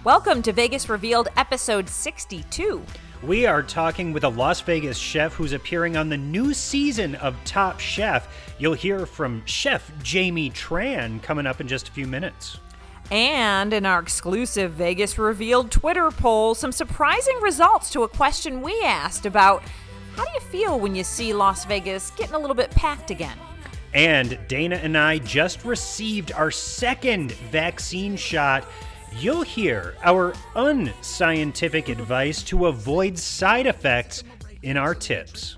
Welcome to Vegas Revealed, episode 62. We are talking with a Las Vegas chef who's appearing on the new season of Top Chef. You'll hear from Chef Jamie Tran coming up in just a few minutes. And in our exclusive Vegas Revealed Twitter poll, some surprising results to a question we asked about how do you feel when you see Las Vegas getting a little bit packed again? And Dana and I just received our second vaccine shot. You'll hear our unscientific advice to avoid side effects in our tips.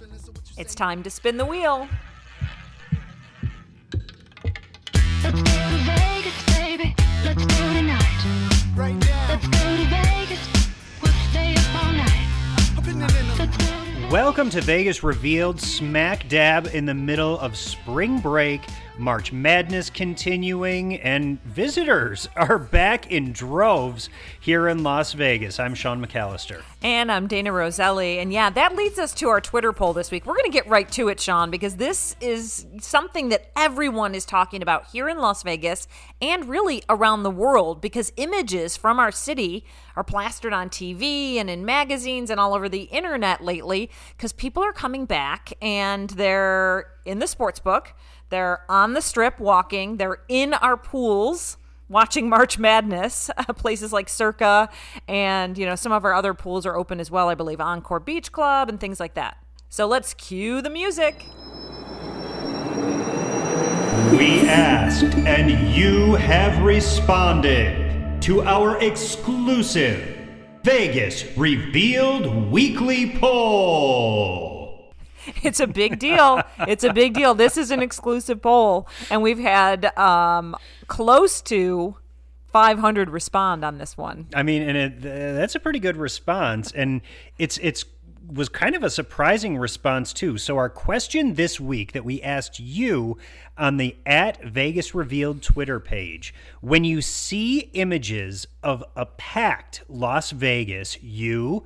It's time to spin the wheel. Let's go to Vegas, baby. Let's go tonight. Right now. Let's go to Vegas. We'll stay up all night. Let's go. Welcome to Vegas Revealed, smack dab in the middle of spring break. March Madness continuing, and visitors are back in droves here in Las Vegas. I'm Sean McAllister. And I'm Dana Roselli. And yeah, that leads us to our Twitter poll this week. We're going to get right to it, Sean, because this is something that everyone is talking about here in Las Vegas and really around the world, because images from our city are plastered on TV and in magazines and all over the internet lately, because people are coming back and they're in the sports book. They're on the strip walking. They're in our pools watching March Madness. Places like Circa and, some of our other pools are open as well, I believe. Encore Beach Club and things like that. So let's cue the music. We asked, and you have responded to our exclusive Vegas Revealed weekly poll. It's a big deal. It's a big deal. This is an exclusive poll, and we've had close to 500 respond on this one. I mean, and that's a pretty good response, and it's was kind of a surprising response too. So our question this week that we asked you on the @VegasRevealed Twitter page: when you see images of a packed Las Vegas, you ...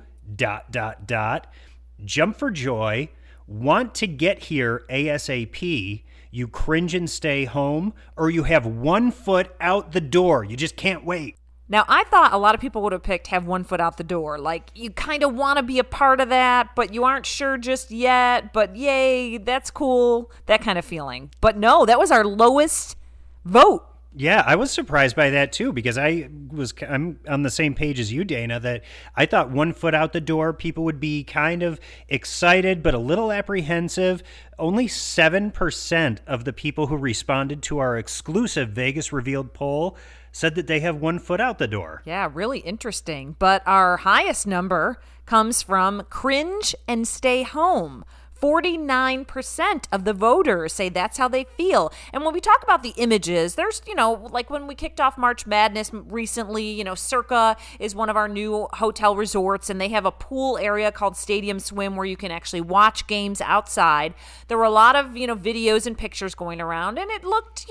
jump for joy, want to get here ASAP, you cringe and stay home, or you have 1 foot out the door, you just can't wait? Now, I thought a lot of people would have picked have 1 foot out the door. Like, you kind of want to be a part of that, but you aren't sure just yet, but yay, that's cool, that kind of feeling. But no, that was our lowest vote. Yeah, I was surprised by that too, because I'm on the same page as you, Dana, that I thought 1 foot out the door, people would be kind of excited, but a little apprehensive. Only 7% of the people who responded to our exclusive Vegas Revealed poll said that they have 1 foot out the door. Yeah, really interesting. But our highest number comes from cringe and stay home. 49% of the voters say that's how they feel. And when we talk about the images, there's, like when we kicked off March Madness recently, Circa is one of our new hotel resorts, and they have a pool area called Stadium Swim where you can actually watch games outside. There were a lot of, videos and pictures going around, and it looked,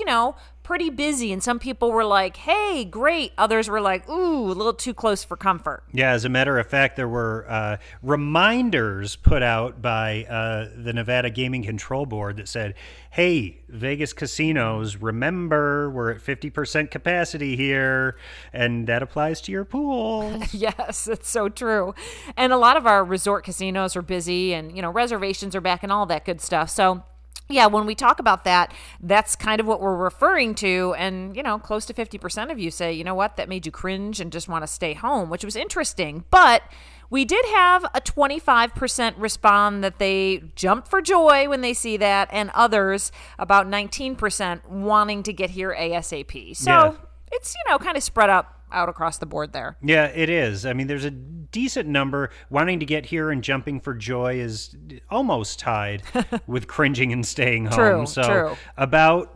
pretty busy, and some people were like, hey, great. Others were like, ooh, a little too close for comfort. Yeah, as a matter of fact, there were reminders put out by the Nevada Gaming Control Board that said, hey, Vegas casinos, remember, we're at 50% capacity here, and that applies to your pool. Yes, it's so true. And a lot of our resort casinos are busy, and, reservations are back and all that good stuff. So yeah, when we talk about that, that's kind of what we're referring to. And, close to 50% of you say, you know what, that made you cringe and just want to stay home, which was interesting. But we did have a 25% respond that they jump for joy when they see that, and others, about 19%, wanting to get here ASAP. So yeah. It's, kind of spread out across the board there. Yeah, it is. I mean, there's a decent number. Wanting to get here and jumping for joy is almost tied with cringing and staying home. True. About,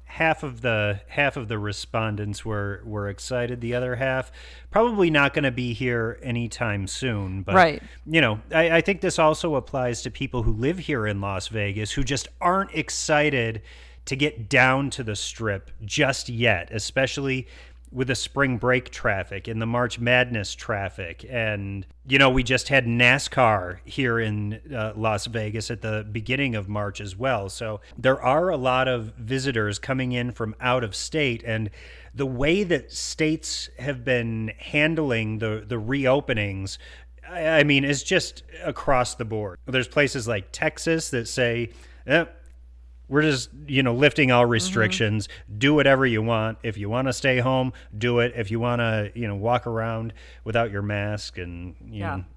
half of the respondents were excited. The other half probably not going to be here anytime soon. But, right. I think this also applies to people who live here in Las Vegas who just aren't excited to get down to the Strip just yet, especially with the spring break traffic and the March Madness traffic. And, we just had NASCAR here in Las Vegas at the beginning of March as well. So there are a lot of visitors coming in from out of state, and the way that states have been handling the reopenings, I mean, is just across the board. There's places like Texas that say, we're just, lifting all restrictions. Do whatever you want. If you want to stay home, do it. If you want to, walk around without your mask and,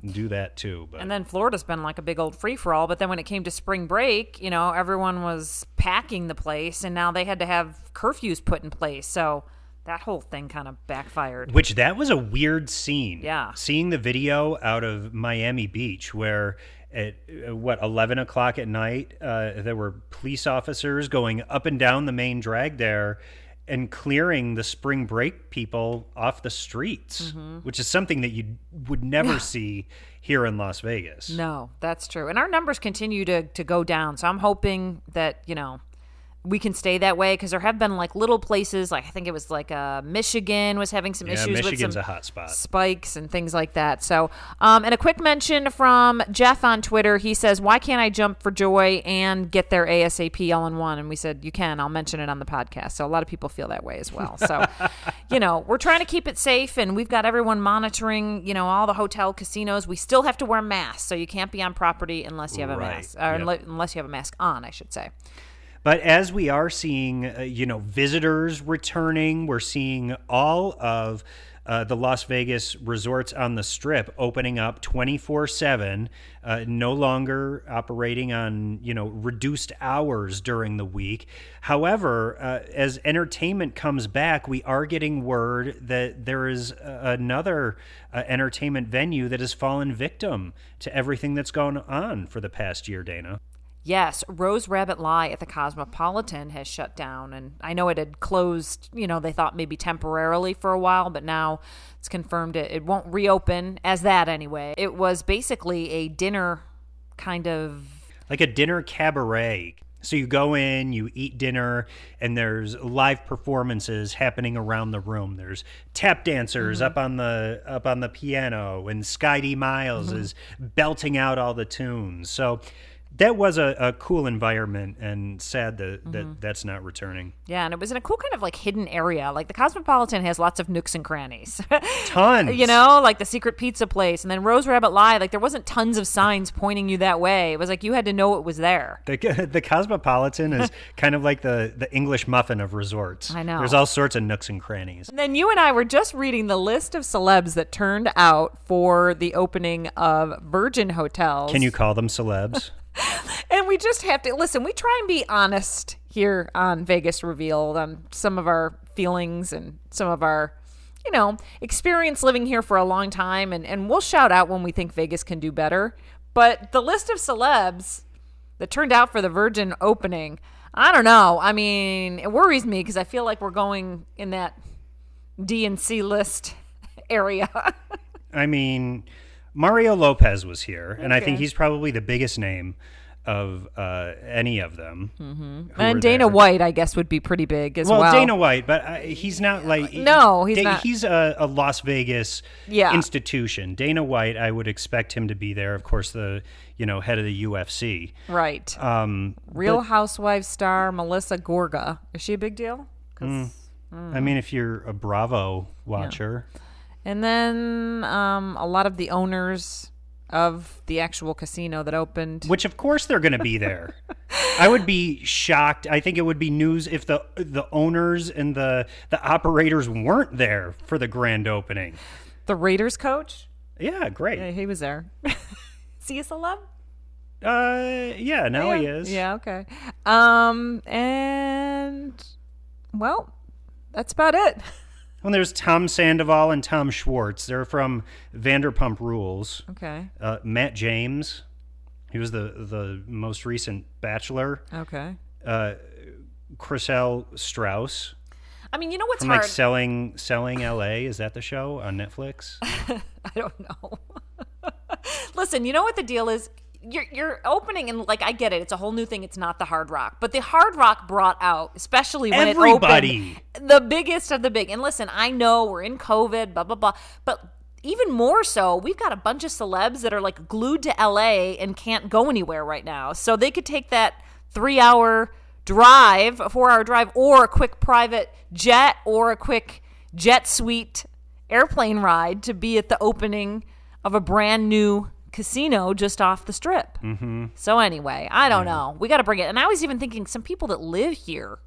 do that too. But. And then Florida's been like a big old free-for-all. But then when it came to spring break, everyone was packing the place, and now they had to have curfews put in place. So that whole thing kind of backfired. Which that was a weird scene. Yeah. Seeing the video out of Miami Beach where at 11 o'clock at night, there were police officers going up and down the main drag there and clearing the spring break people off the streets, which is something that you would never see here in Las Vegas. No, that's true. And our numbers continue to go down. So I'm hoping that, we can stay that way, because there have been like little places, like I think it was like Michigan was having some issues Michigan's with some a hot spot. spikes and things like that. So, and a quick mention from Jeff on Twitter. He says, "Why can't I jump for joy and get there ASAP all in one?" And we said, "You can. I'll mention it on the podcast." So a lot of people feel that way as well. So, we're trying to keep it safe, and we've got everyone monitoring. All the hotel, casinos. We still have to wear masks, so you can't be on property unless you have a mask, or unless you have a mask on, I should say. But as we are seeing, visitors returning, we're seeing all of the Las Vegas resorts on the Strip opening up 24/7, no longer operating on, reduced hours during the week. However, as entertainment comes back, we are getting word that there is another entertainment venue that has fallen victim to everything that's gone on for the past year, Dana. Yes, Rose Rabbit Lie at the Cosmopolitan has shut down, and I know it had closed, they thought maybe temporarily for a while, but now it's confirmed it won't reopen as that anyway. It was basically a dinner kind of... like a dinner cabaret. So you go in, you eat dinner, and there's live performances happening around the room. There's tap dancers up on the piano, and Sky D. Miles is belting out all the tunes. So that was a cool environment, and sad that that's not returning. Yeah, and it was in a cool kind of like hidden area. Like the Cosmopolitan has lots of nooks and crannies. Tons. Like the secret pizza place. And then Rose Rabbit Lie, like there wasn't tons of signs pointing you that way. It was like you had to know it was there. The Cosmopolitan is kind of like the English muffin of resorts. I know. There's all sorts of nooks and crannies. And then you and I were just reading the list of celebs that turned out for the opening of Virgin Hotels. Can you call them celebs? And we just have to listen. We try and be honest here on Vegas Revealed on some of our feelings and some of our, experience living here for a long time. And we'll shout out when we think Vegas can do better. But the list of celebs that turned out for the Virgin opening, I don't know. I mean, it worries me because I feel like we're going in that D and C list area. I mean, Mario Lopez was here, and I think he's probably the biggest name of any of them. Mm-hmm. And Dana White, I guess, would be pretty big as well. Well, Dana White, but he's not like... No, he's not. He's a Las Vegas institution. Dana White, I would expect him to be there. Of course, the head of the UFC. Right. Real Housewives star Melissa Gorga. Is she a big deal? I mean, if you're a Bravo watcher... Yeah. And then a lot of the owners of the actual casino that opened. Which, of course, they're going to be there. I would be shocked. I think it would be news if the owners and the operators weren't there for the grand opening. The Raiders coach? Yeah, great. Yeah, he was there. Is he a celeb? Yeah, now he is. Yeah, okay. And, well, that's about it. Well, there's Tom Sandoval and Tom Schwartz. They're from Vanderpump Rules. Okay. Matt James, he was the most recent Bachelor. Okay. Chriselle Strauss. I mean, you know what's from hard? Like Selling LA. Is that the show on Netflix? I don't know. Listen, you know what the deal is? You're opening, and like I get it, it's a whole new thing. It's not the Hard Rock, but the Hard Rock brought out, especially when it opened, the biggest of the big. And listen, I know we're in COVID, blah blah blah, but even more so, we've got a bunch of celebs that are like glued to LA and can't go anywhere right now, so they could take that 3-hour drive, a 4-hour drive, or a quick private jet or a quick jet suite airplane ride to be at the opening of a brand new casino just off the strip. Mm-hmm. So anyway, I don't know. We got to bring it. And I was even thinking some people that live here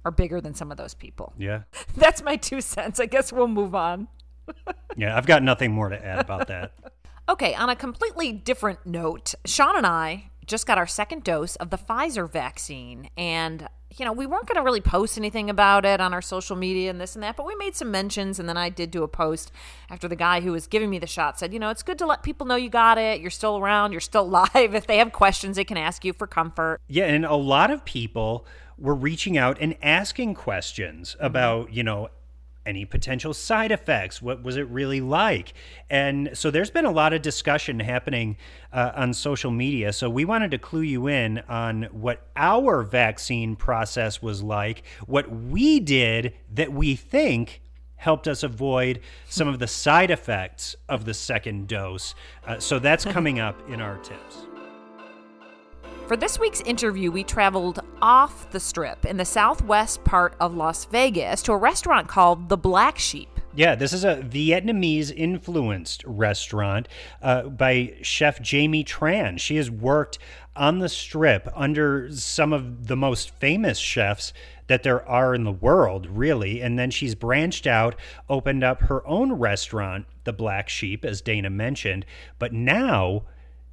are bigger than some of those people. Yeah. That's my 2 cents. I guess we'll move on. Yeah, I've got nothing more to add about that. Okay, on a completely different note, Sean and I just got our second dose of the Pfizer vaccine. And, we weren't going to really post anything about it on our social media and this and that, but we made some mentions. And then I did do a post after the guy who was giving me the shot said, it's good to let people know you got it. You're still around. You're still alive. If they have questions, they can ask you for comfort. Yeah, and a lot of people were reaching out and asking questions about, any potential side effects. What was it really like? And so there's been a lot of discussion happening on social media. So we wanted to clue you in on what our vaccine process was like, what we did that we think helped us avoid some of the side effects of the second dose. So that's coming up in our tips. For this week's interview, we traveled off the strip in the southwest part of Las Vegas to a restaurant called The Black Sheep. Yeah, this is a Vietnamese-influenced restaurant by Chef Jamie Tran. She has worked on the strip under some of the most famous chefs that there are in the world, really. And then she's branched out, opened up her own restaurant, The Black Sheep, as Dana mentioned. But now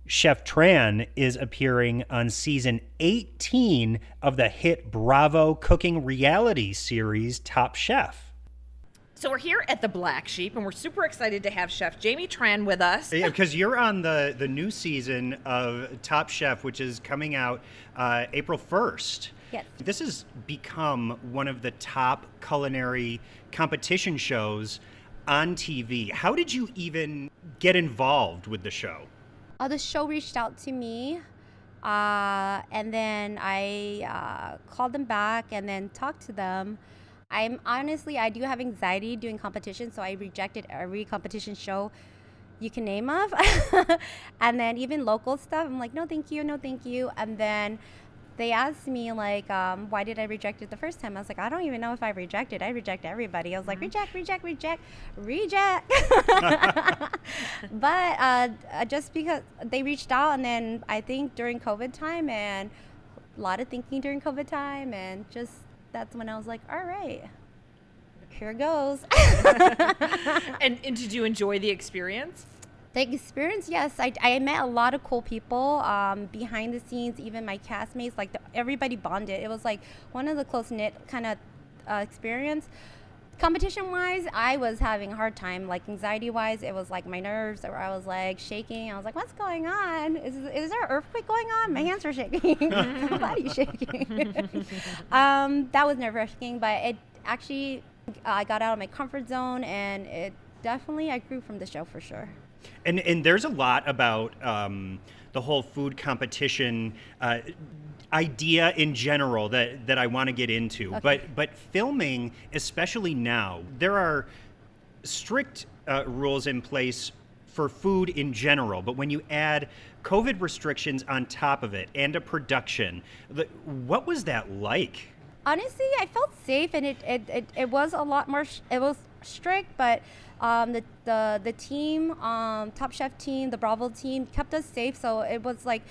Chef Tran is appearing on season 18 of the hit Bravo cooking reality series Top Chef. So we're here at the Black Sheep, and we're super excited to have Chef Jamie Tran with us. Yeah, because you're on the new season of Top Chef, which is coming out April 1st. Yes. This has become one of the top culinary competition shows on TV. How did you even get involved with the show? The show reached out to me, and then I called them back and then talked to them. I do have anxiety doing competition, so I rejected every competition show you can name of. And then even local stuff, I'm like, no, thank you, no, thank you. And then they asked me, like, why did I reject it the first time? I was like, I don't even know if I rejected. I reject everybody. I was like, reject. But just because they reached out, and then I think during COVID time, and a lot of thinking during COVID time, and just that's when I was like, all right, here goes. And did you enjoy the experience? The experience, yes. I met a lot of cool people behind the scenes, even my castmates. Like, everybody bonded. It was like one of the close-knit kind of experience. Competition-wise, I was having a hard time. Like, anxiety-wise, it was like my nerves, or I was like shaking. I was like, what's going on? Is there an earthquake going on? My hands are shaking. My body's shaking. That was nerve-wracking, but it actually, I got out of my comfort zone, and I grew from the show for sure. And there's a lot about the whole food competition idea in general that I want to get into. Okay. But filming, especially now, there are strict rules in place for food in general. But when you add COVID restrictions on top of it and a production, what was that like? Honestly, I felt safe, and it was a lot more. It was strict, but the team, Top Chef team, the Bravo team kept us safe. So it was like,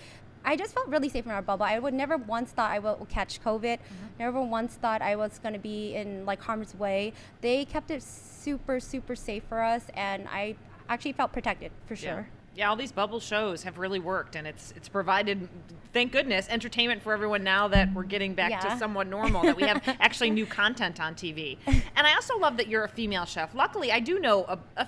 I just felt really safe in our bubble. I would never once thought I would catch COVID. Never once thought I was going to be in like harm's way. They kept it super, super safe for us, and I actually felt protected for sure. Yeah, all these bubble shows have really worked, and it's provided, thank goodness, entertainment for everyone now that we're getting back to somewhat normal, that we have actually new content on TV. And I also love that you're a female chef. Luckily, I do know a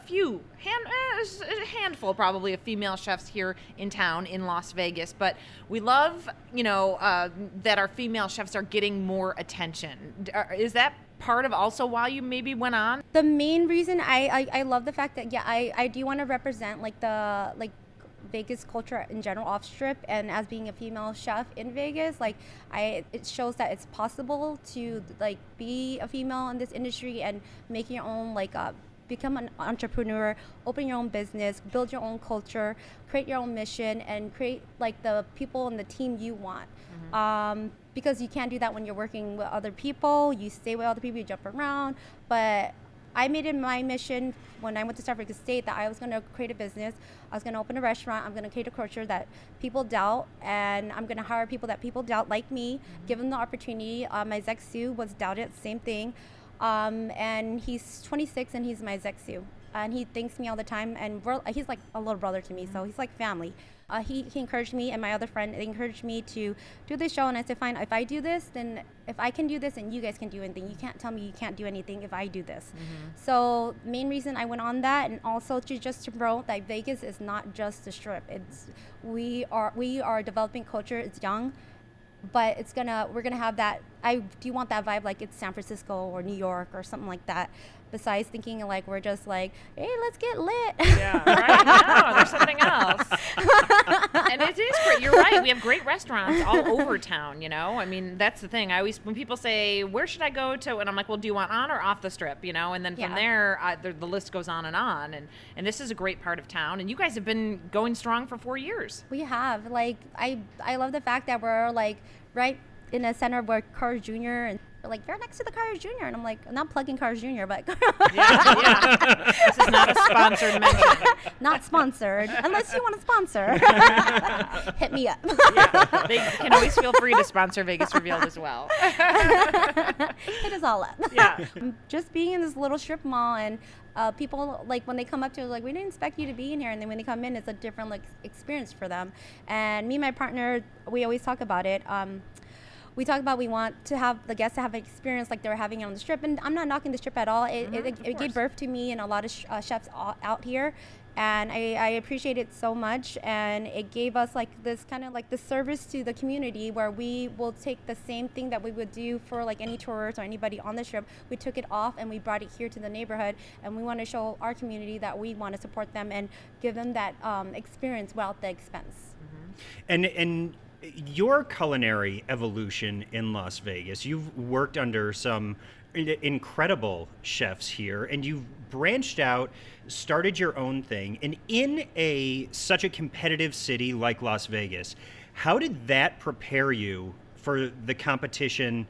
handful probably of female chefs here in town in Las Vegas, but we love, that our female chefs are getting more attention. Is that part of also why you maybe went on? The main reason I love the fact that I do want to represent the Vegas culture in general off strip, and as being a female chef in Vegas, it shows that it's possible to be a female in this industry and make your own become an entrepreneur, open your own business, build your own culture, create your own mission, and create the people and the team you want. because you can't do that when you're working with other people. You stay with other people, you jump around. But I made it my mission when I went to Stafford State that I was going to create a business. I was going to open a restaurant. I'm going to create a culture that people doubt, and I'm going to hire people that people doubt, like me, give them the opportunity. My Zek Sue was doubted, same thing. And he's 26 and he's my Zek Sue. And he thanks me all the time, and he's like a little brother to me, so he's like family. He encouraged me and my other friend, they encouraged me to do this show, and I said, fine, if I do this, then if I can do this, then you guys can do anything. You can't tell me you can't do anything if I do this. So main reason I went on that, and also to promote that Vegas is not just the Strip. We are developing culture. It's young, but we're gonna have that. I do want that vibe, like it's San Francisco or New York or something like that. Besides thinking like we're just like, hey, let's get lit. Yeah, right. No, there's something else. And it is great. You're right. We have great restaurants all over town, you know? I mean, that's the thing. When people say, where should I go to? And I'm like, well, do you want on or off the Strip, you know? And then from there, the list goes on. And this is a great part of town. And you guys have been going strong for 4 years. We have. Like, I love the fact that we're like right in the center of where Carl's Jr. and we're like, they're next to the Carl's Jr. And I'm like, I'm not plugging Carl's Jr., but Yeah. This is not a sponsored mention. not sponsored, unless you want to sponsor. Hit me up. Yeah. They can always feel free to sponsor Vegas Revealed as well. Hit us all up. Yeah. Just being in this little strip mall, and people, like, when they come up to us, like, we didn't expect you to be in here. And then when they come in, it's a different, like, experience for them. And me and my partner, we always talk about it. We talk about we want to have the guests to have an experience like they're having it on the Strip. And I'm not knocking the Strip at all. It gave birth to me and a lot of chefs out here. And I appreciate it so much. And it gave us like this kind of like the service to the community, where we will take the same thing that we would do for like any tourists or anybody on the Strip. We took it off and we brought it here to the neighborhood. And we want to show our community that we want to support them and give them that experience without the expense. And your culinary evolution in Las Vegas, you've worked under some incredible chefs here, and you've branched out, started your own thing. And in such a competitive city like Las Vegas, how did that prepare you for the competition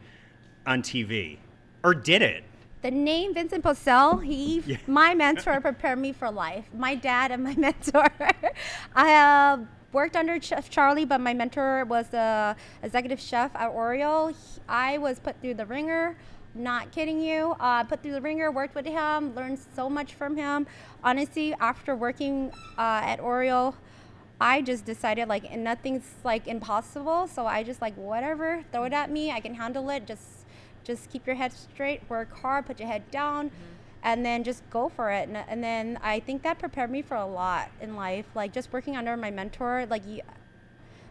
on TV? Or did it? The name Vincent Purcell, my mentor, prepared me for life. My dad and my mentor. I worked under Chef Charlie, but my mentor was the executive chef at Oreo. I was put through the ringer. Not kidding you. Put through the ringer, worked with him, learned so much from him. Honestly, after working at Oreo, I just decided like nothing's like impossible. So I just like whatever, throw it at me. I can handle it. Just keep your head straight, work hard, put your head down, and then just go for it. And then I think that prepared me for a lot in life. Like just working under my mentor, like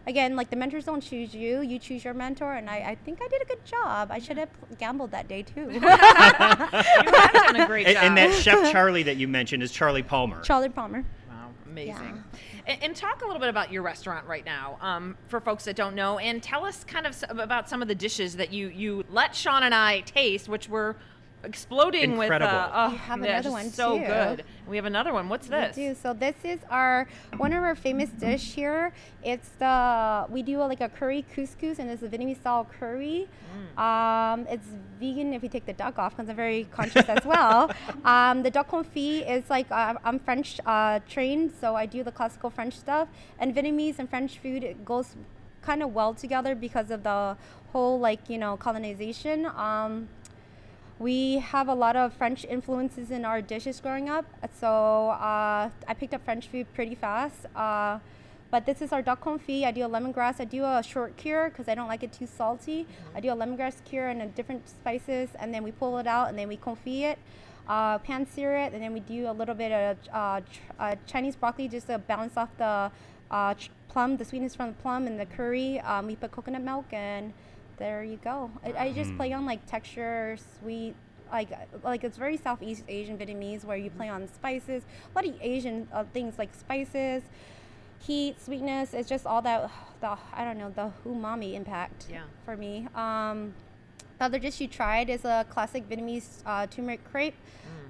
again, like the mentors don't choose you, you choose your mentor. And I think I did a good job. I should have gambled that day too. You have done a great job. And that Chef Charlie that you mentioned is Charlie Palmer. Charlie Palmer. Wow, amazing. And talk a little bit about your restaurant right now, for folks that don't know, and tell us kind of about some of the dishes that you let Sean and I taste, which were exploding Incredible. with. We have another one so too. good. We have another one. What's this? We do. So this is one of our famous dish here. It's we do like a curry couscous, and it's a Vietnamese style curry. It's vegan if you take the duck off, because I'm very conscious as well. The duck confit is like I'm French trained, so I do the classical French stuff. And Vietnamese and French food, it goes kind of well together because of the whole colonization. We have a lot of French influences in our dishes growing up, so I picked up French food pretty fast. But this is our duck confit. I do a lemongrass. I do a short cure because I don't like it too salty. I do a lemongrass cure and different spices, and then we pull it out, and then we confit it, pan sear it, and then we do a little bit of Chinese broccoli just to balance off the plum, the sweetness from the plum, and the curry. We put coconut milk, and there you go. I just play on like texture, sweet, like it's very Southeast Asian Vietnamese, where you play on spices. A lot of Asian things like spices, heat, sweetness. It's just all that the umami impact for me. The other dish you tried is a classic Vietnamese turmeric crepe.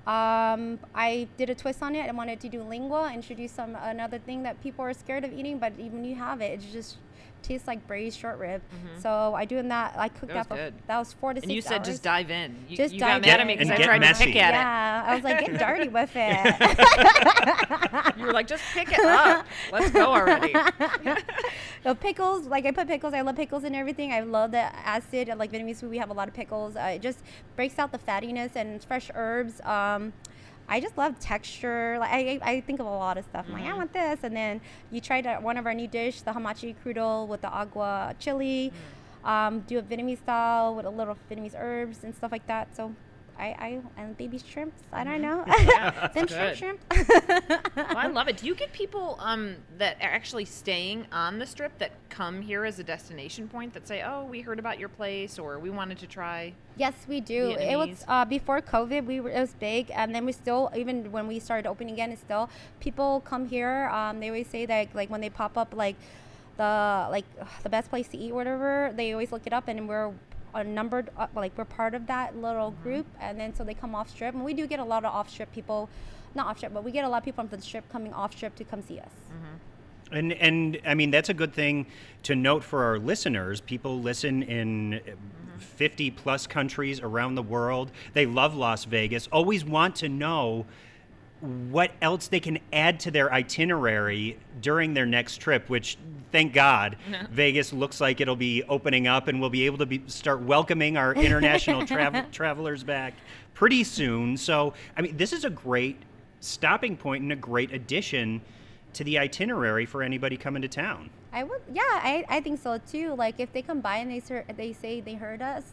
I did a twist on it. I wanted to do lingua, introduce another thing that people are scared of eating, but even you have it, it just tastes like braised short rib. So I doing that. I cooked That that, was for good. that was 4 to 6 And you hours. said just dive in. You, Just you dive got mad at in. me because And I get tried messy. to pick at Yeah, I was like, get dirty with it. it. You were like, just pick it up. Let's go already. The pickles, like I put pickles. I love pickles and everything. I love the acid. Like Vietnamese food, we have a lot of pickles. It just breaks out the fattiness and fresh herbs. I just love texture. Like I think of a lot of stuff. I'm like, I want this. And then you tried one of our new dish, the hamachi crudo with the agua chili. Do a Vietnamese style with a little Vietnamese herbs and stuff like that. So and baby shrimps. I don't know. Yeah, Them good. shrimp. Well, I love it. Do you get people that are actually staying on the strip that come here as a destination point that say, oh, we heard about your place or we wanted to try? Yes, we do. It was before COVID. It was big, and then we still, even when we started opening again, it's still people come here. They always say that like when they pop up the best place to eat, or whatever. They always look it up, and we're numbered like we're part of that little group, and then so they come off strip, and we do get a lot of off strip people, not off strip, but we get a lot of people from the strip coming off strip to come see us. And I mean, that's a good thing to note for our listeners. People listen in 50 plus countries around the world. They love Las Vegas, always want to know what else they can add to their itinerary during their next trip, which thank God Vegas looks like it'll be opening up and we'll be able to start welcoming our international travelers back pretty soon. So, I mean, this is a great stopping point and a great addition to the itinerary for anybody coming to town. I think so too. Like if they come by and they say they heard us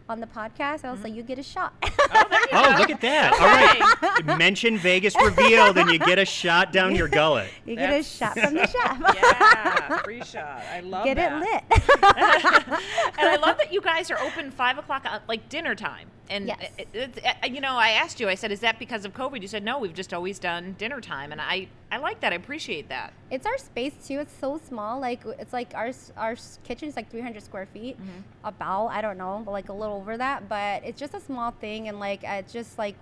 on the podcast, I was like, you get a shot. Oh, look at that. All right. Mention Vegas revealed and you get a shot down your gullet. You get a shot from the chef. Yeah, free shot. I love Get that. it lit. And I love that you guys are open 5 o'clock, like dinner time. And, Yes. I asked you, I said, is that because of COVID? You said, no, we've just always done dinner time. And I like that. I appreciate that. It's our space too. It's so small. Like it's like our kitchen is like 300 square feet. About, I don't know, but like a little over that. But it's just a small thing, and like it's just like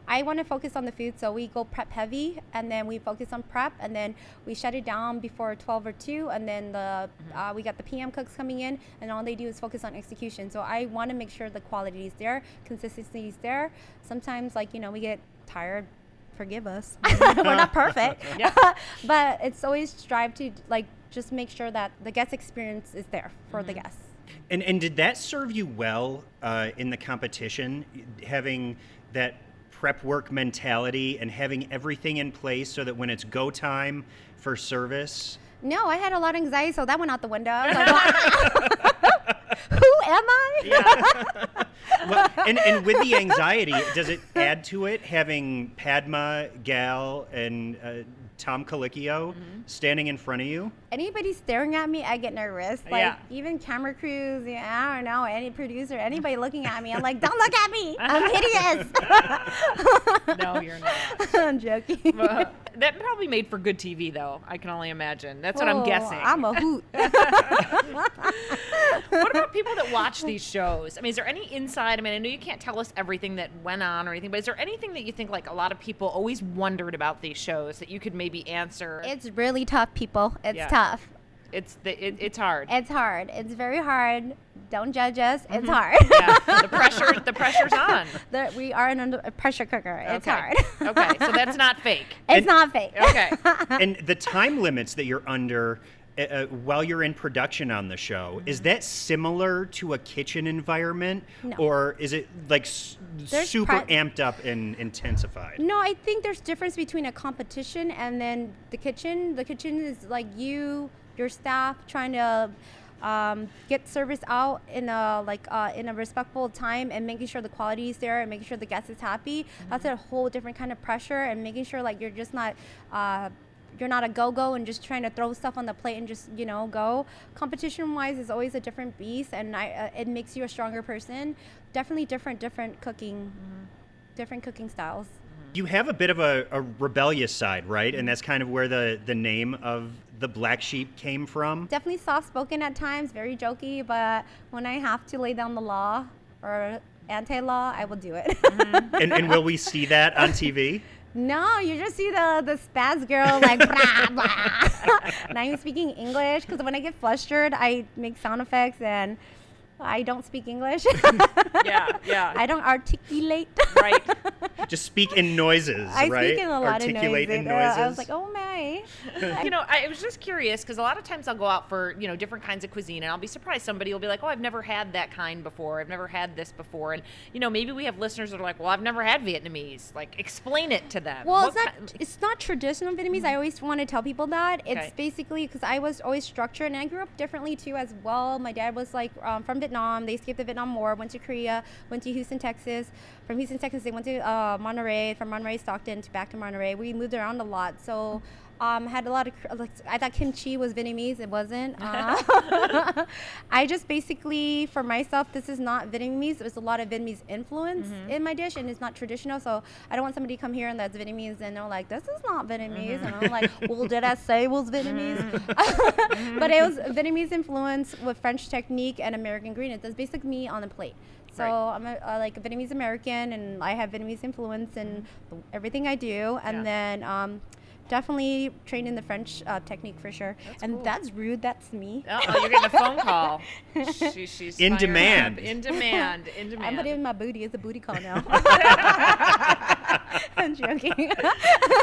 I want to focus on the food, so we go prep heavy, and then we focus on prep, and then we shut it down before 12 or 2, and then we got the PM cooks coming in, and all they do is focus on execution. So I want to make sure the quality is there, consistency is there. Sometimes we get tired. Forgive us. We're not perfect. But it's always strive to just make sure that the guest experience is there for the guests. And did that serve you well in the competition, having that prep work mentality and having everything in place so that when it's go time for service? No, I had a lot of anxiety, so that went out the window. I was like, who am I? Well, and with the anxiety, does it add to it having Padma, Gal, and Tom Colicchio standing in front of you? Anybody staring at me, I get nervous. Like Yeah. even camera crews, I don't know, any producer, anybody looking at me, I'm like, don't look at me. I'm hideous. No, you're not. I'm joking. That probably made for good TV, though. I can only imagine. That's what I'm guessing. I'm a hoot. What about people that watch these shows? I mean, is there any insight? I mean, I know you can't tell us everything that went on or anything, but is there anything that you think like a lot of people always wondered about these shows that you could maybe answer? It's really tough, people. It's Yeah. tough. It's hard. It's hard. It's very hard. Don't judge us. It's hard. Yeah, the pressure's on. We are in a pressure cooker. It's Okay. hard. Okay, so that's not fake. It's not fake. Okay. And the time limits that you're under while you're in production on the show, is that similar to a kitchen environment? No. Or is it like There's super pri- amped up and intensified? No, I think there's difference between a competition and then the kitchen. The kitchen is like your staff trying to get service out in a respectful time and making sure the quality is there and making sure the guest is happy. That's a whole different kind of pressure, and making sure like you're just not you're not a go-go and just trying to throw stuff on the plate and just go. Competition-wise is always a different beast, and it makes you a stronger person. Definitely different cooking, different cooking styles. You have a bit of a rebellious side, right? And that's kind of where the name of the Black Sheep came from. Definitely soft-spoken at times, very jokey, but when I have to lay down the law or anti-law, I will do it. And will we see that on TV? No, you just see the spaz girl like blah blah. Not even speaking English, because when I get flustered, I make sound effects and I don't speak English. Yeah. I don't articulate. Right. Just speak in noises, I right? speak in a lot Articulate of in noises. noises. I was like, oh my. I was just curious because a lot of times I'll go out for, different kinds of cuisine and I'll be surprised somebody will be like, oh, I've never had that kind before. I've never had this before. And, maybe we have listeners that are like, well, I've never had Vietnamese. Like, explain it to them. Well, What it's not traditional Vietnamese. I always want to tell people that. It's Okay. basically because I was always structured, and I grew up differently too as well. My dad was like from Vietnam. They escaped the Vietnam War, went to Korea, went to Houston, Texas. From Houston, Texas, they went to Monterey. From Monterey, Stockton, back to Monterey. We moved around a lot. So had a lot of, I thought kimchi was Vietnamese. It wasn't. I just basically, for myself, this is not Vietnamese. There's a lot of Vietnamese influence in my dish, and it's not traditional. So I don't want somebody to come here and that's Vietnamese and they're like, this is not Vietnamese. And I'm like, well, did I say it was Vietnamese? But it was Vietnamese influence with French technique and American ingredients. That's basically me on the plate. So Right. I'm like a Vietnamese American, and I have Vietnamese influence in everything I do. And then definitely trained in the French technique for sure. Cool. That's rude. That's me. Oh, you're getting a phone call. She's In fired demand. up. In demand. I'm putting in my booty. It's a booty call now. I'm joking.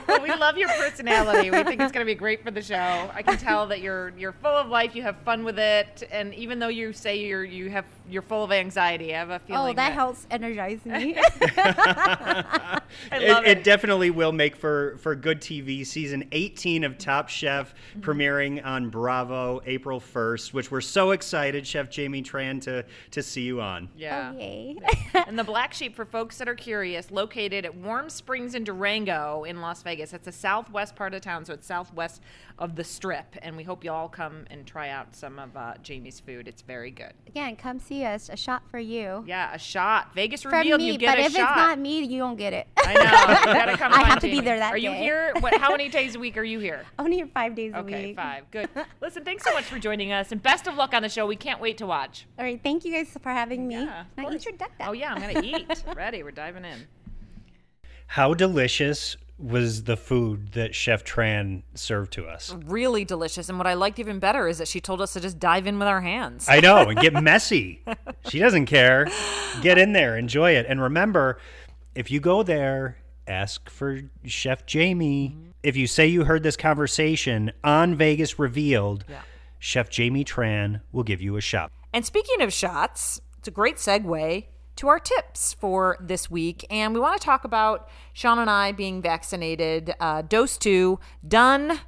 Well, we love your personality. We think it's going to be great for the show. I can tell that you're full of life. You have fun with it, and even though you say you're full of anxiety, I have a feeling. Oh, that helps energize me. I love It definitely will make for good TV. Season 18 of Top Chef premiering on Bravo April 1st, which we're so excited, Chef Jamie Tran, to see you on. Yeah. Oh, yay. And the Black Sheep, for folks that are curious, located at Warm Springs in Durango in Las Vegas. It's the southwest part of town, so it's southwest of the Strip. And we hope you all come and try out some of Jamie's food. It's very good. Again, come see us. A shot for you. Yeah, a shot. Vegas From revealed me, you get but a if shot. it's not me, you don't get it. I know. You gotta come I find have to be Jamie. there that Are you day. here? How many days a week are you here? Only 5 days a Okay, week. 5. Good. Listen, thanks so much for joining us, and best of luck on the show. We can't wait to watch. All right, thank you guys for having me. Yeah, of Now course. eat your duck duck. Oh yeah, I'm gonna eat. Ready? We're diving in. How delicious was the food that Chef Tran served to us? Really delicious. And what I liked even better is that she told us to just dive in with our hands. I know, and get messy. She doesn't care. Get in there, enjoy it. And remember, if you go there, ask for Chef Jamie. If you say you heard this conversation on Vegas Revealed, Chef Jamie Tran will give you a shot. And speaking of shots, it's a great segue to our tips for this week. And we want to talk about Sean and I being vaccinated. Dose 2, done.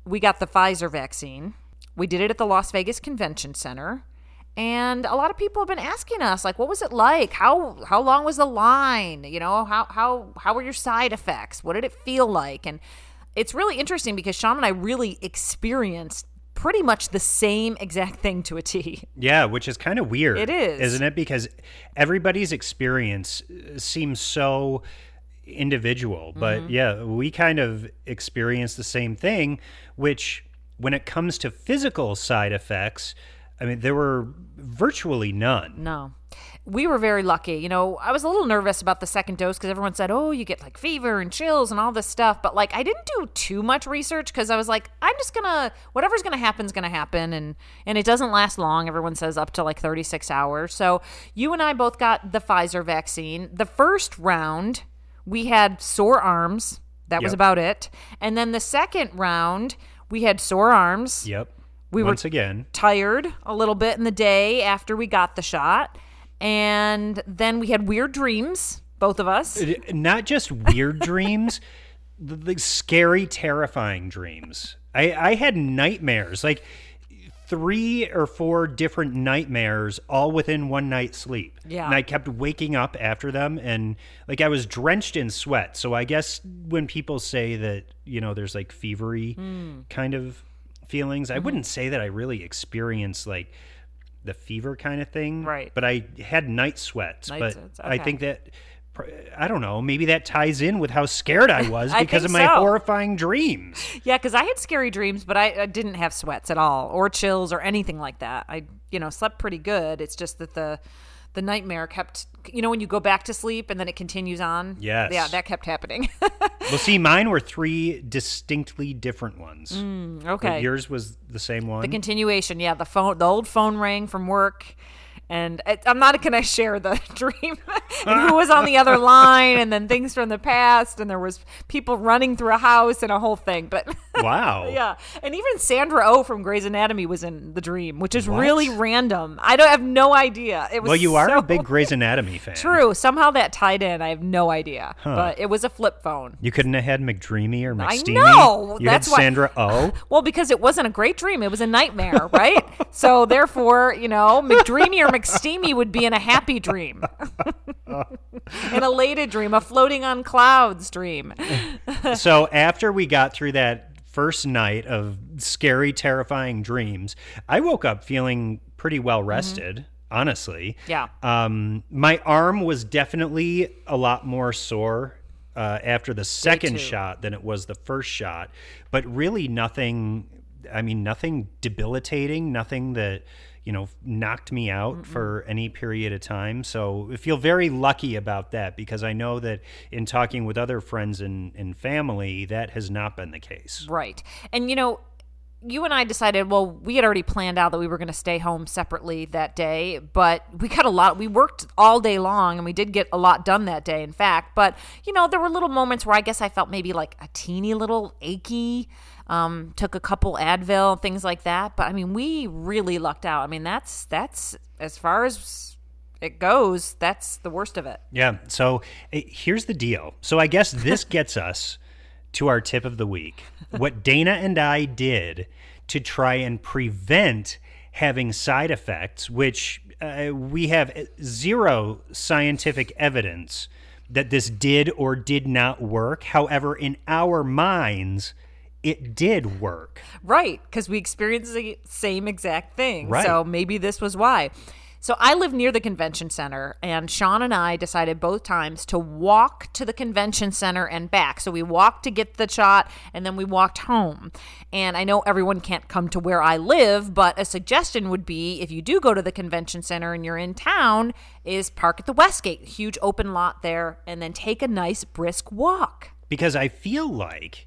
We got the Pfizer vaccine. We did it at the Las Vegas Convention Center. And a lot of people have been asking us, like, what was it like? How long was the line? How were your side effects? What did it feel like? And it's really interesting because Sean and I really experienced pretty much the same exact thing to a T. Yeah, which is kind of weird. It is. Isn't it? Because everybody's experience seems so individual. But yeah, we kind of experienced the same thing, which when it comes to physical side effects, I mean, there were virtually none. No. We were very lucky. I was a little nervous about the second dose because everyone said, oh, you get like fever and chills and all this stuff. But like, I didn't do too much research because I was like, I'm just whatever's going to happen is going to happen. And it doesn't last long. Everyone says up to like 36 hours. So you and I both got the Pfizer vaccine. The first round, we had sore arms. That was Yep. about it. And then the second round, we had sore arms. Yep. We were Once again. tired a little bit in the day after we got the shot. And then we had weird dreams, both of us. Not just weird dreams, the scary, terrifying dreams. I had nightmares, like 3 or 4 different nightmares all within one night's sleep. Yeah. And I kept waking up after them, and like I was drenched in sweat. So I guess when people say that, there's like fevery kind of feelings, I wouldn't say that I really experienced like the fever kind of thing. Right. But I had night sweats. Night but sweats, I okay. think that, I don't know, maybe that ties in with how scared I was I because of think my so. horrifying dreams. Yeah, because I had scary dreams, but I didn't have sweats at all or chills or anything like that. I, slept pretty good. It's just that the nightmare kept, when you go back to sleep and then it continues on. Yes. Yeah, that kept happening. Well, see, mine were 3 distinctly different ones. Okay. But yours was the same one? The continuation, yeah. The old phone rang from work, and I'm not going to share the dream and who was on the other line, and then things from the past, and there was people running through a house and a whole thing. But Wow. yeah, and even Sandra Oh from Grey's Anatomy was in the dream, which is What? really random. I have no idea. It was Well, you are so a big Grey's Anatomy fan. True. Somehow that tied in. I have no idea, but it was a flip phone. You couldn't have had McDreamy or I McSteamy? know. You That's had why- Sandra Oh? Well, because it wasn't a great dream. It was a nightmare, right? So therefore, McDreamy or McSteamy would be in a happy dream. An elated dream, a floating on clouds dream. So after we got through that first night of scary, terrifying dreams, I woke up feeling pretty well rested, honestly. Yeah. My arm was definitely a lot more sore after the second too. shot than it was the first shot, but really nothing debilitating, nothing that, knocked me out for any period of time. So I feel very lucky about that, because I know that in talking with other friends and family, that has not been the case. Right. And, you and I decided, well, we had already planned out that we were going to stay home separately that day, but we worked all day long, and we did get a lot done that day, in fact. But, there were little moments where I guess I felt maybe like a teeny little achy, took a couple Advil, things like that. But, we really lucked out. That's as far as it goes, that's the worst of it. Yeah. So here's the deal. So I guess this gets us to our tip of the week. What Dana and I did to try and prevent having side effects, which we have 0 scientific evidence that this did or did not work. However, in our minds, it did work. Right, because we experienced the same exact thing. Right. So maybe this was why. So I live near the convention center, and Sean and I decided both times to walk to the convention center and back. So we walked to get the shot, and then we walked home. And I know everyone can't come to where I live, but a suggestion would be, if you do go to the convention center and you're in town, is park at the Westgate, huge open lot there, and then take a nice brisk walk. Because I feel like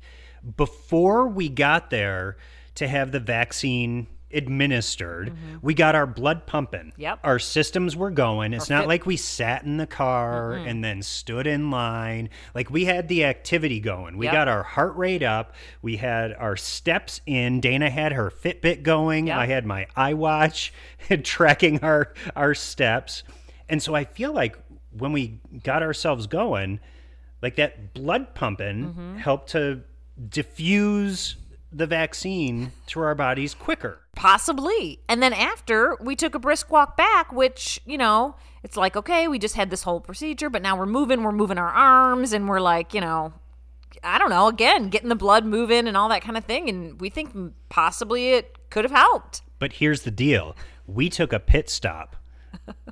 before we got there to have the vaccine administered, we got our blood pumping. Yep. Our systems were going. It's not fit- like we sat in the car and then stood in line. Like, we had the activity going. We Yep. got our heart rate up. We had our steps in. Dana had her Fitbit going. Yep. I had my iWatch tracking our steps. And so I feel like when we got ourselves going, like, that blood pumping helped to diffuse the vaccine through our bodies quicker. Possibly. And then after, we took a brisk walk back, which, it's like, okay, we just had this whole procedure, but now we're moving our arms, and we're like, I don't know, again, getting the blood moving and all that kind of thing. And we think possibly it could have helped. But here's the deal. We took a pit stop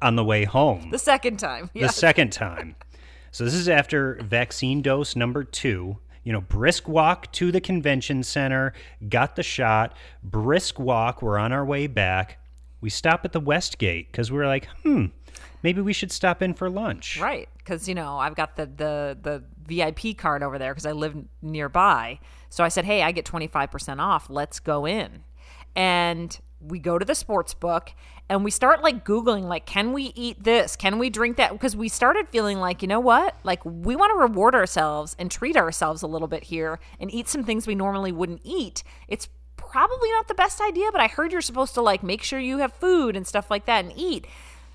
on the way home. The second time. The Yes. second time. So this is after vaccine dose number 2. Brisk walk to the convention center, got the shot, brisk walk, we're on our way back. We stop at the Westgate because we were like, maybe we should stop in for lunch. Right. Because, I've got the VIP card over there because I live nearby. So I said, hey, I get 25% off. Let's go in. And we go to the sports book, and we start Googling, can we eat this? Can we drink that? Because we started feeling like, you know what? We want to reward ourselves and treat ourselves a little bit here and eat some things we normally wouldn't eat. It's probably not the best idea, but I heard you're supposed to make sure you have food and stuff like that and eat.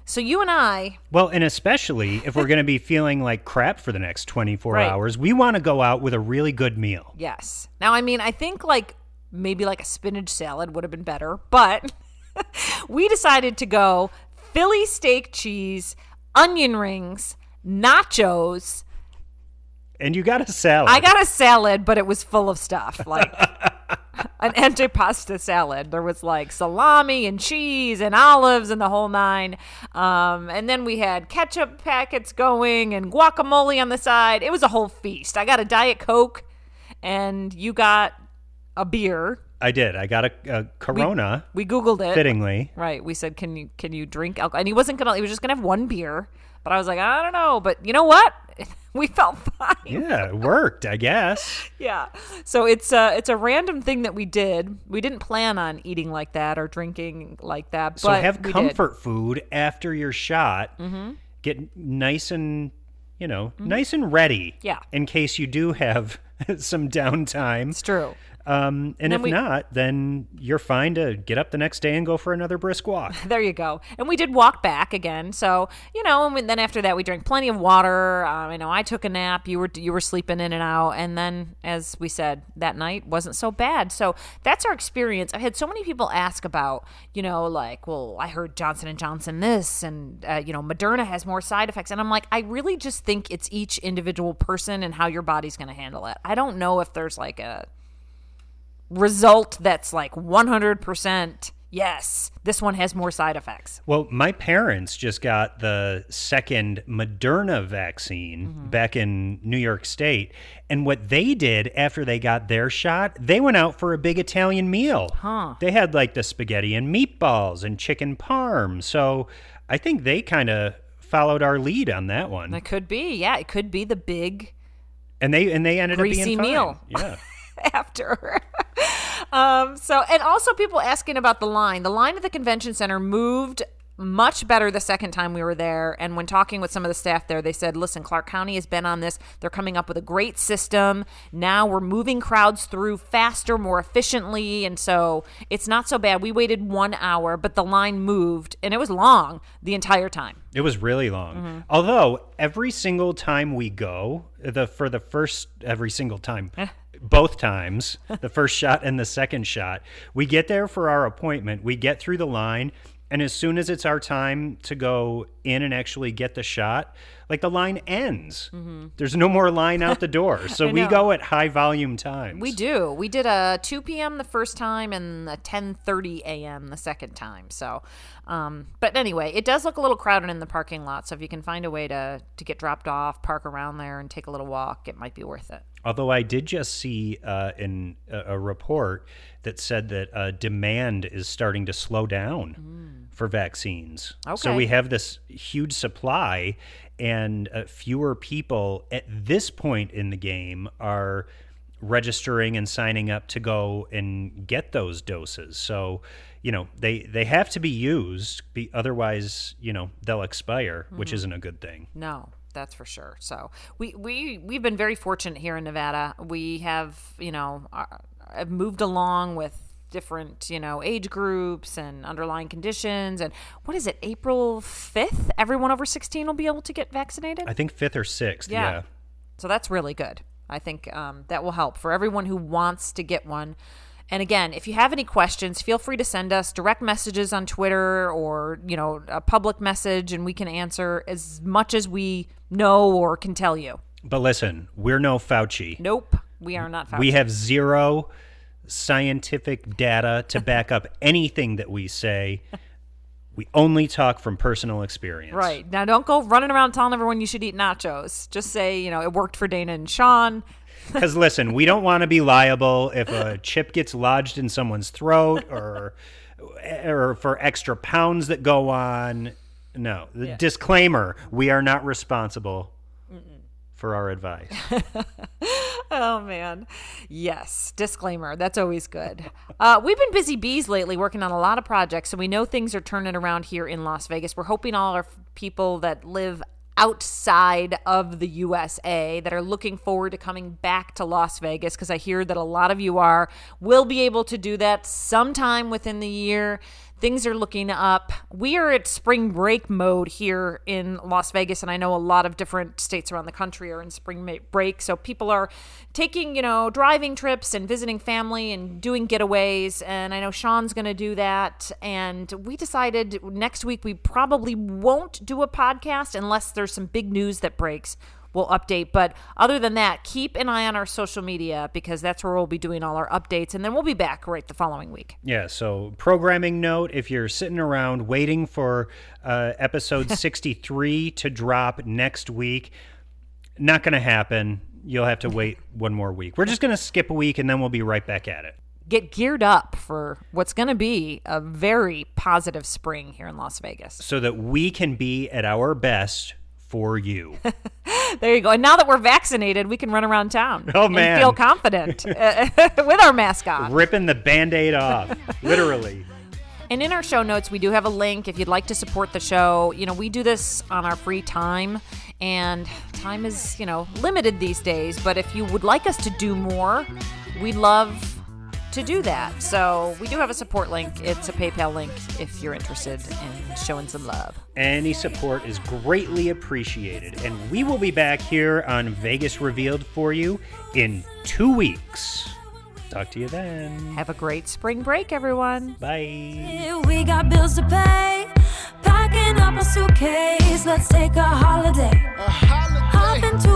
So you and I... Well, and especially if we're going to be feeling like crap for the next 24 Right. hours, we want to go out with a really good meal. Yes. Now, I think maybe a spinach salad would have been better, but we decided to go Philly steak cheese, onion rings, nachos. And you got a salad. I got a salad, but it was full of stuff, an antipasta salad. There was salami and cheese and olives and the whole nine. And then we had ketchup packets going and guacamole on the side. It was a whole feast. I got a Diet Coke, and you got a beer. I did. I got a Corona, We Googled it. fittingly. Right. We said, can you drink alcohol? And he was just going to have one beer. But I was like, I don't know. But you know what? We felt fine. Yeah, it worked, I guess. Yeah. So it's a random thing that we did. We didn't plan on eating like that or drinking like that. So but have we comfort food after your shot. Mm-hmm. Get nice and, nice and ready. Yeah. In case you do have some downtime. It's true. And then if not, then you're fine to get up the next day and go for another brisk walk. There you go. And we did walk back again. So, and then after that, we drank plenty of water. I took a nap. You were sleeping in and out. And then, as we said, that night wasn't so bad. So that's our experience. I've had so many people ask about, I heard Johnson & Johnson this and, Moderna has more side effects. And I'm like, I really just think it's each individual person and how your body's going to handle it. I don't know if there's like a result that's like 100% yes, this one has more side effects. Well, my parents just got the second Moderna vaccine back in New York State. And what they did after they got their shot, they went out for a big Italian meal. They had like the spaghetti and meatballs and chicken parm. So I think they kind of followed our lead on that one. It could be. Yeah, it could be the big And they ended up greasy being fine. meal. Yeah. after. And also people asking about the line. The line at the convention center moved much better the second time we were there. And when talking with some of the staff there, they said, listen, Clark County has been on this. They're coming up with a great system. Now we're moving crowds through faster, more efficiently. And so it's not so bad. We waited 1 hour, but the line moved and it was long the entire time. It was really long. Although every single time we go, every single time, both times, the first shot and the second shot, we get there for our appointment. We get through the line. And as soon as it's our time to go in and actually get the shot, like the line ends. There's no more line out the door. So we go at high volume times. We do. We did a 2 p.m. the first time and a 10:30 a.m. the second time. So, but anyway, it does look a little crowded in the parking lot. So if you can find a way to get dropped off, park around there and take a little walk, it might be worth it. Although I did just see in a report that said that demand is starting to slow down for vaccines. Okay. So we have this huge supply, and fewer people at this point in the game are registering and signing up to go and get those doses. So, they have to be used, otherwise, they'll expire, which isn't a good thing. No. That's for sure. So we've been very fortunate here in Nevada. We have, have moved along with different, age groups and underlying conditions. And what is it, April 5th? Everyone over 16 will be able to get vaccinated? I think 5th or 6th, yeah. So that's really good. I think that will help for everyone who wants to get one. And again, if you have any questions, feel free to send us direct messages on Twitter or, a public message, and we can answer as much as we know or can tell you. But listen, we're no Fauci. Nope, we are not Fauci. We have zero scientific data to back up anything that we say. We only talk from personal experience. Right. Now, don't go running around telling everyone you should eat nachos. Just say, it worked for Dana and Sean. Because listen, we don't want to be liable if a chip gets lodged in someone's throat or for extra pounds that go on. No. Disclaimer, we are not responsible for our advice. Oh, man. Yes. Disclaimer. That's always good. We've been busy bees lately working on a lot of projects, so we know things are turning around here in Las Vegas. We're hoping all our people that live outside of the USA that are looking forward to coming back to Las Vegas, because I hear that a lot of you will be able to do that sometime within the year. Things are looking up. We are at spring break mode here in Las Vegas, and I know a lot of different states around the country are in spring break. So people are taking, driving trips and visiting family and doing getaways. And I know Sean's going to do that. And we decided next week we probably won't do a podcast unless there's some big news that breaks. We'll update. But other than that, keep an eye on our social media, because that's where we'll be doing all our updates. And then we'll be back right the following week. Yeah, so programming note, if you're sitting around waiting for episode 63 to drop next week, not going to happen. You'll have to wait one more week. We're just going to skip a week, and then we'll be right back at it. get geared up for what's going to be a very positive spring here in Las Vegas. So that we can be at our best for you. There you go. And now that we're vaccinated, we can run around town Oh, man. and feel confident with our mask on. Ripping the Band-Aid off, literally. And in our show notes, we do have a link if you'd like to support the show. You know, we do this on our free time, and time is, limited these days. But if you would like us to do more, we'd love to do that. So we do have a support link. It's a PayPal link if you're interested in showing some love. Any support is greatly appreciated. And we will be back here on Vegas Revealed for you in 2 weeks. Talk to you then. Have a great spring break, everyone. Bye. We got bills to pay, packing up a suitcase. Let's take a holiday. Hop into